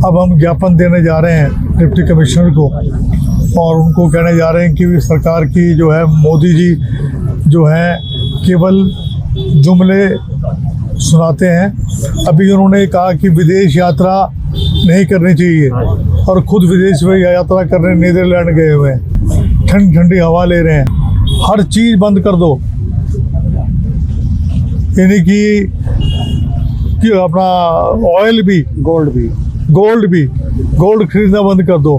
अब हम ज्ञापन देने जा रहे हैं डिप्टी कमिश्नर को और उनको कहने जा रहे हैं कि सरकार की जो है मोदी जी जो है केवल जुमले सुनाते हैं। अभी उन्होंने कहा कि विदेश यात्रा नहीं करनी चाहिए और खुद विदेश में यात्रा करने नीदरलैंड गए हुए हैं, ठंडी ठंडी हवा ले रहे हैं। हर चीज़ बंद कर दो, यानी कि अपना ऑयल भी, गोल्ड खरीदना बंद कर दो।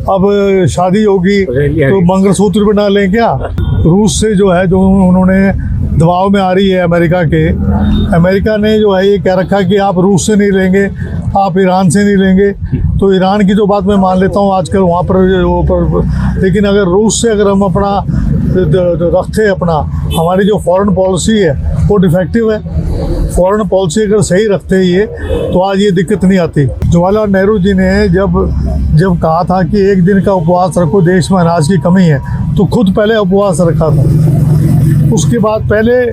अब शादी होगी तो मंगलसूत्र भी ना लें क्या? रूस से जो है जो उन्होंने दबाव में आ रही है अमेरिका ने जो है ये कह रखा कि आप रूस से नहीं लेंगे, आप ईरान से नहीं लेंगे। तो ईरान की जो बात मैं मान लेता हूँ आजकल वहाँ पर, लेकिन अगर रूस से अगर हम अपना रखते अपना, हमारी जो फॉरेन पॉलिसी है वो डिफेक्टिव है। फॉरेन पॉलिसी अगर सही रखते ये तो आज ये दिक्कत नहीं आती। जवाहरलाल नेहरू जी ने जब कहा था कि एक दिन का उपवास रखो, देश में अनाज की कमी है, तो खुद पहले उपवास रखा था, उसके बाद पहले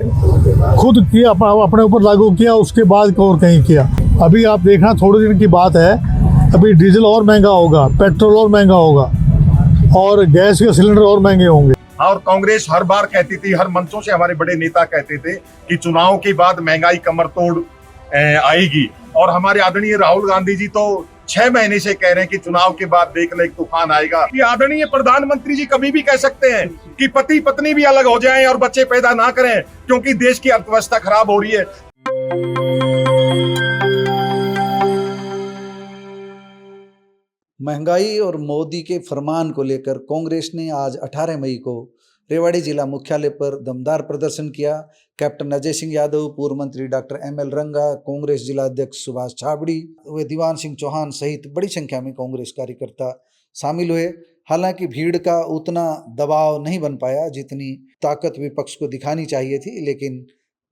खुद किया, अपने ऊपर लागू किया, उसके बाद और कहीं किया। अभी आप देखना थोड़े दिन की बात है, अभी डीजल और महंगा होगा, पेट्रोल और महंगा होगा और गैस के सिलेंडर और महंगे होंगे। और कांग्रेस हर बार कहती थी, हर मंचों से हमारे बड़े नेता कहते थे कि चुनाव के बाद महंगाई कमर तोड़ आएगी। और हमारे आदरणीय राहुल गांधी जी तो 6 महीने से कह रहे हैं कि चुनाव के बाद देखना एक तूफान आएगा। कि आदरणीय प्रधानमंत्री जी कभी भी कह सकते हैं कि पति पत्नी भी अलग हो जाएं और बच्चे पैदा ना करें, क्योंकि देश की अर्थव्यवस्था खराब हो रही है। महंगाई और मोदी के फरमान को लेकर कांग्रेस ने आज 18 मई को रेवाड़ी जिला मुख्यालय पर दमदार प्रदर्शन किया। कैप्टन अजय सिंह यादव, पूर्व मंत्री डॉक्टर ML रंगा, कांग्रेस जिला अध्यक्ष सुभाष छाबड़ी व दीवान सिंह चौहान सहित बड़ी संख्या में कांग्रेस कार्यकर्ता शामिल हुए। हालांकि भीड़ का उतना दबाव नहीं बन पाया जितनी ताकत विपक्ष को दिखानी चाहिए थी, लेकिन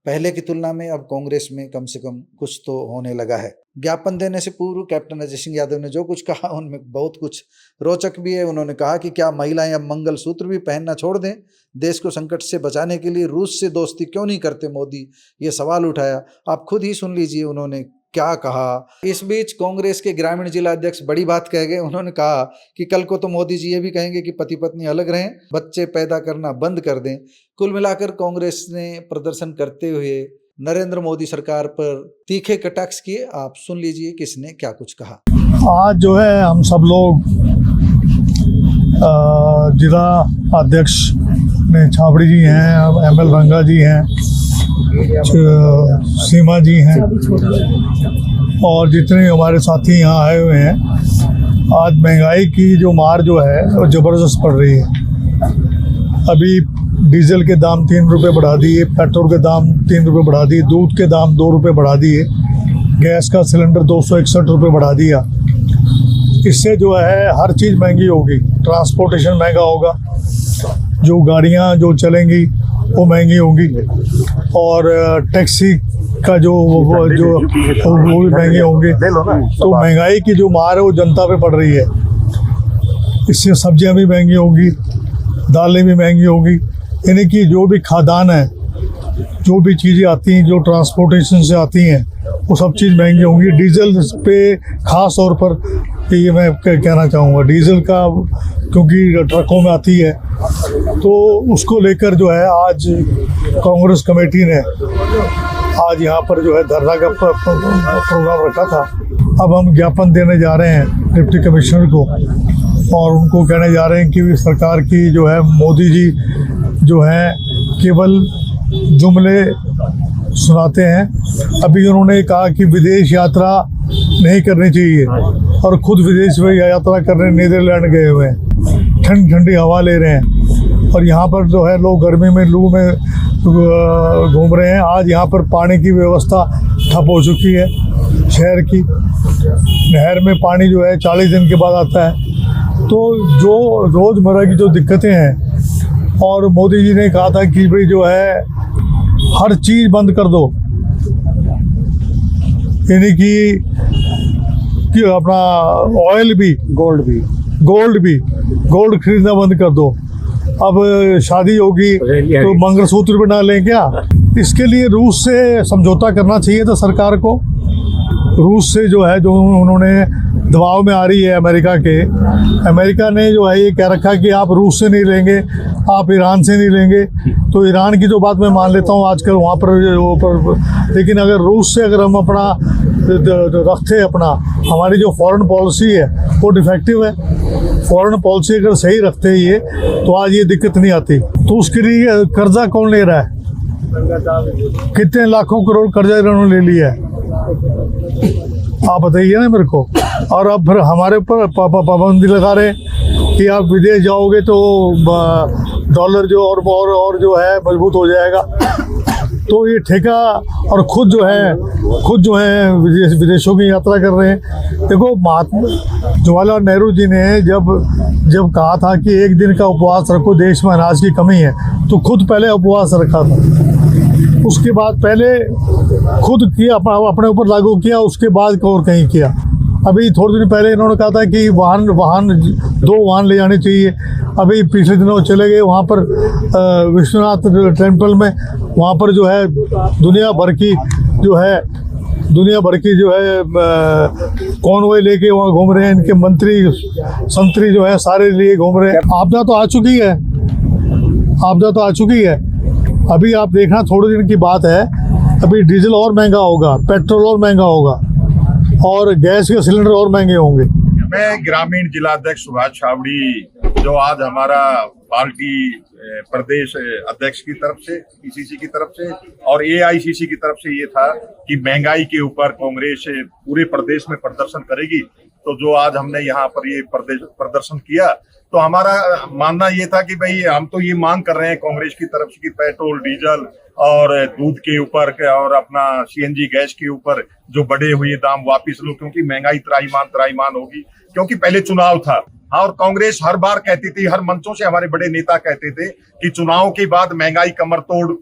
पहले की तुलना में अब कांग्रेस में कम से कम कुछ तो होने लगा है। ज्ञापन देने से पूर्व कैप्टन अजय सिंह यादव ने जो कुछ कहा उनमें बहुत कुछ रोचक भी है। उन्होंने कहा कि क्या महिलाएं अब मंगलसूत्र भी पहनना छोड़ दें? देश को संकट से बचाने के लिए रूस से दोस्ती क्यों नहीं करते मोदी? ये सवाल उठाया। आप खुद ही सुन लीजिए उन्होंने क्या कहा। इस बीच कांग्रेस के ग्रामीण जिला अध्यक्ष बड़ी बात कह गए। उन्होंने कहा कि कल को तो मोदी जी ये भी कहेंगे कि पति पत्नी अलग रहें, बच्चे पैदा करना बंद कर दें। कुल मिलाकर कांग्रेस ने प्रदर्शन करते हुए नरेंद्र मोदी सरकार पर तीखे कटाक्ष किए। आप सुन लीजिए किसने क्या कुछ कहा। आज जो है हम सब लोग जिला अध्यक्ष में छाबड़ी जी हैं, ML रंगा जी हैं, सीमा जी हैं और जितने हमारे साथी यहाँ आए हुए हैं। आज महंगाई की जो मार जो है वो ज़बरदस्त पड़ रही है। अभी डीजल के दाम 3 रुपये बढ़ा दिए, पेट्रोल के दाम 3 रुपये बढ़ा दिए, दूध के दाम 2 रुपये बढ़ा दिए, गैस का सिलेंडर 261 रुपये बढ़ा दिया। इससे जो है हर चीज़ महंगी होगी, ट्रांसपोर्टेशन महंगा होगा, जो गाड़ियाँ जो चलेंगी वो महंगी होंगी और टैक्सी का जो वो भी महंगे होंगे। तो महंगाई की जो मार है वो जनता पे पड़ रही है। इससे सब्जियां भी महंगी होंगी, दालें भी महंगी होंगी, यानी कि जो भी खाद्यान्न है, जो भी चीज़ें आती हैं जो ट्रांसपोर्टेशन से आती हैं, वो सब चीज़ महंगी होंगी। डीजल पे ख़ास तौर पर ये मैं कहना चाहूँगा, डीजल का क्योंकि ट्रकों में आती है, तो उसको लेकर जो है आज कांग्रेस कमेटी ने आज यहाँ पर जो है धरना का प्रोग्राम रखा था। अब हम ज्ञापन देने जा रहे हैं डिप्टी कमिश्नर को और उनको कहने जा रहे हैं कि सरकार की जो है मोदी जी जो है केवल जुमले सुनाते हैं। अभी उन्होंने कहा कि विदेश यात्रा नहीं करनी चाहिए और खुद विदेश में यात्रा करने नीदरलैंड गए हुए हैं, ठंडी ठंडी हवा ले रहे हैं और यहाँ पर जो है लोग गर्मी में लू में घूम रहे हैं। आज यहाँ पर पानी की व्यवस्था ठप हो चुकी है शहर की। नहर में पानी जो है 40 दिन के बाद आता है। तो जो रोज़मर्रा की जो दिक्कतें हैं, और मोदी जी ने कहा था कि भाई जो है हर चीज़ बंद कर दो, यानी कि अपना ऑयल भी, गोल्ड खरीदना बंद कर दो। अब शादी होगी तो मंगलसूत्र भी ना लें क्या? इसके लिए रूस से समझौता करना चाहिए था सरकार को। रूस से जो है जो उन्होंने दबाव में आ रही है अमेरिका के। अमेरिका ने जो है ये कह रखा है कि आप रूस से नहीं लेंगे, आप ईरान से नहीं लेंगे। तो ईरान की जो बात मैं मान लेता हूँ आजकल वहाँ पर, लेकिन अगर रूस से अगर हम अपना रखते अपना, हमारी जो फॉरेन पॉलिसी है वो डिफेक्टिव है। फॉरेन पॉलिसी अगर सही रखते ये तो आज ये दिक्कत नहीं आती। तो उसके लिए कर्जा कौन ले रहा है? कितने लाखों करोड़ कर्जा इन्होंने ले लिया है, आप बताइए ना मेरे को। और अब फिर हमारे ऊपर पाबंदी लगा रहे कि आप विदेश जाओगे तो डॉलर जो और जो है मजबूत हो जाएगा। तो ये ठेका और खुद जो है विदेशों की यात्रा कर रहे हैं। देखो, महात्मा जवाहरलाल नेहरू जी ने जब कहा था कि एक दिन का उपवास रखो, देश में अनाज की कमी है, तो खुद पहले उपवास रखा था। उसके बाद पहले खुद किया, अपने ऊपर लागू किया, उसके बाद और कहीं किया। अभी थोड़े दिन पहले इन्होंने कहा था कि दो वाहन ले जाने चाहिए। अभी पिछले दिनों चले गए वहाँ पर विश्वनाथ टेम्पल में, वहाँ पर जो है दुनिया भर की जो है कॉन्वॉय लेके वहाँ घूम रहे हैं। इनके मंत्री संतरी जो है सारे लिए घूम रहे हैं। आपदा तो आ चुकी है। अभी आप देखना, थोड़े दिन की बात है, अभी डीजल और महंगा होगा, पेट्रोल और महंगा होगा, और गैस के सिलेंडर और महंगे होंगे। मैं ग्रामीण जिलाध्यक्ष सुभाष छाबड़ी, जो आज हमारा पार्टी प्रदेश अध्यक्ष की तरफ से, पीसीसी की तरफ से और एआईसीसी की तरफ से ये था कि महंगाई के ऊपर कांग्रेस पूरे प्रदेश में प्रदर्शन करेगी। तो जो आज हमने यहाँ पर ये प्रदर्शन किया, तो हमारा मानना ये था कि भाई हम तो ये मांग कर रहे हैं कांग्रेस की तरफ से कि पेट्रोल, डीजल और दूध के ऊपर और अपना सीएनजी गैस के ऊपर जो बढ़े हुए दाम वापिस लो, क्योंकि महंगाई त्राईमान होगी। क्योंकि पहले चुनाव था और कांग्रेस हर बार कहती थी, हर मंचों से हमारे बड़े नेता कहते थे कि चुनाव के बाद महंगाई कमर तोड़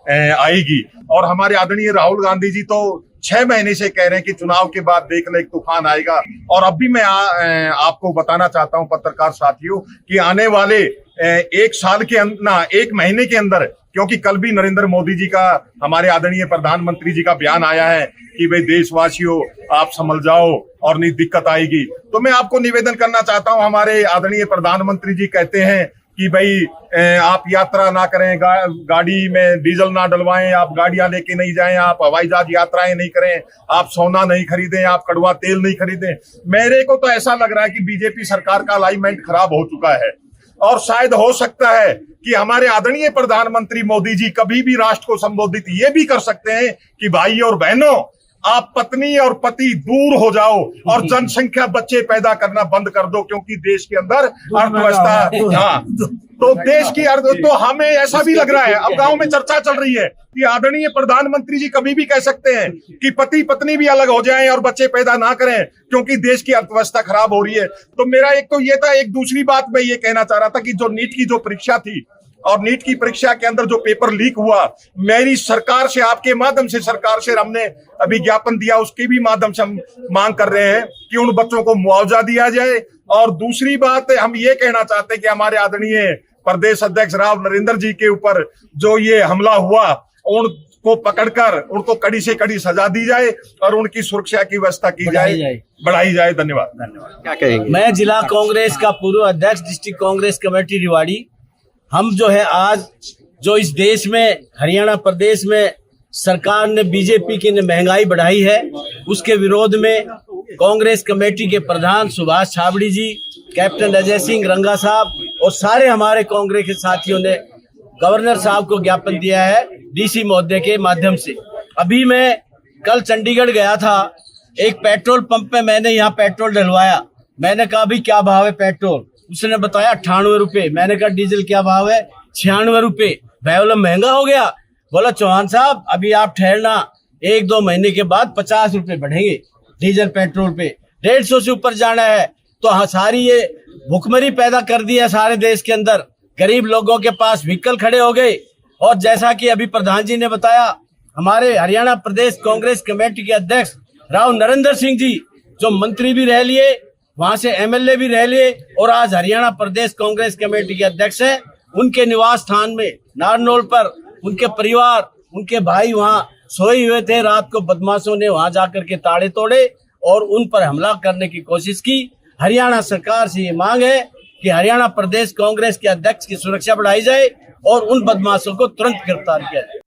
आएगी। और हमारे आदरणीय राहुल गांधी जी तो 6 महीने से कह रहे हैं कि चुनाव के बाद देखना एक तूफान आएगा। और अब भी मैं आपको बताना चाहता हूं पत्रकार साथियों कि आने वाले एक महीने के अंदर, क्योंकि कल भी नरेंद्र मोदी जी का, हमारे आदरणीय प्रधानमंत्री जी का बयान आया है कि भाई देशवासियों आप संभल जाओ और नहीं दिक्कत आएगी। तो मैं आपको निवेदन करना चाहता हूं, हमारे आदरणीय प्रधानमंत्री जी कहते हैं कि भाई आप यात्रा ना करें, गाड़ी में डीजल ना डलवाएं, आप गाड़ियां लेके नहीं जाएं, आप हवाई जहाज यात्राएं नहीं करें, आप सोना नहीं खरीदें, आप कड़वा तेल नहीं खरीदें। मेरे को तो ऐसा लग रहा है कि बीजेपी सरकार का अलाइनमेंट खराब हो चुका है। और शायद हो सकता है कि हमारे आदरणीय प्रधानमंत्री मोदी जी कभी भी राष्ट्र को संबोधित ये भी कर सकते हैं कि भाई और बहनों, आप पत्नी और पति दूर हो जाओ और जनसंख्या बच्चे पैदा करना बंद कर दो, क्योंकि देश के अंदर अर्थव्यवस्था, तो देश की तो हमें ऐसा भी लग रहा है, अब गांव में चर्चा चल रही है कि आदरणीय प्रधानमंत्री जी कभी भी कह सकते हैं कि पति पत्नी भी अलग हो जाएं और बच्चे पैदा ना करें, क्योंकि देश की अर्थव्यवस्था खराब हो रही है। तो मेरा एक तो ये था, एक दूसरी बात मैं ये कहना चाह रहा था कि जो नीट की जो परीक्षा थी और नीट की परीक्षा के अंदर जो पेपर लीक हुआ, मेरी सरकार से, आपके माध्यम से सरकार से हमने अभी ज्ञापन दिया, उसके भी माध्यम से हम मांग कर रहे हैं कि उन बच्चों को मुआवजा दिया जाए। और दूसरी बात हम ये कहना चाहते हैं कि हमारे आदरणीय प्रदेश अध्यक्ष राव नरेंद्र जी के ऊपर जो ये हमला हुआ, उनको पकड़कर उनको कड़ी से कड़ी सजा दी जाए और उनकी सुरक्षा की व्यवस्था की जाए, बढ़ाई जाए। धन्यवाद। क्या कहेंगे? मैं जिला कांग्रेस का पूर्व अध्यक्ष, डिस्ट्रिक्ट कांग्रेस कमेटी रेवाड़ी। हम जो है आज जो इस देश में, हरियाणा प्रदेश में सरकार ने, बीजेपी की ने महंगाई बढ़ाई है, उसके विरोध में कांग्रेस कमेटी के प्रधान सुभाष छाबड़ी जी, कैप्टन अजय सिंह रंगा साहब और सारे हमारे कांग्रेस के साथियों ने गवर्नर साहब को ज्ञापन दिया है डीसी महोदय के माध्यम से। अभी मैं कल चंडीगढ़ गया था, एक पेट्रोल पंप में मैंने यहाँ पेट्रोल डलवाया। मैंने कहा भाई क्या भाव है पेट्रोल? उसने बताया 98 रुपए। मैंने कहा डीजल क्या भाव है? 96 रुपए। भाई बोला महंगा हो गया। बोला चौहान साहब अभी आप ठहरना, 1-2 महीने के बाद 50 रुपए बढ़ेंगे डीजल पेट्रोल पे, 150 से ऊपर जाना है। तो सारी ये भुखमरी पैदा कर दी है सारे देश के अंदर, गरीब लोगों के पास व्हीकल खड़े हो गए। और जैसा कि अभी प्रधान जी ने बताया, हमारे हरियाणा प्रदेश कांग्रेस कमेटी के अध्यक्ष राव नरेंद्र सिंह जी, जो मंत्री भी रह लिए, वहां से एमएलए भी रह लिए और आज हरियाणा प्रदेश कांग्रेस कमेटी के अध्यक्ष हैं, उनके निवास स्थान में नारनौल पर उनके परिवार, उनके भाई वहां सोए हुए थे। रात को बदमाशों ने वहां जाकर के ताड़े तोड़े और उन पर हमला करने की कोशिश की। हरियाणा सरकार से ये मांग है कि हरियाणा प्रदेश कांग्रेस के अध्यक्ष की सुरक्षा बढ़ाई जाए और उन बदमाशों को तुरंत गिरफ्तार किया जाए।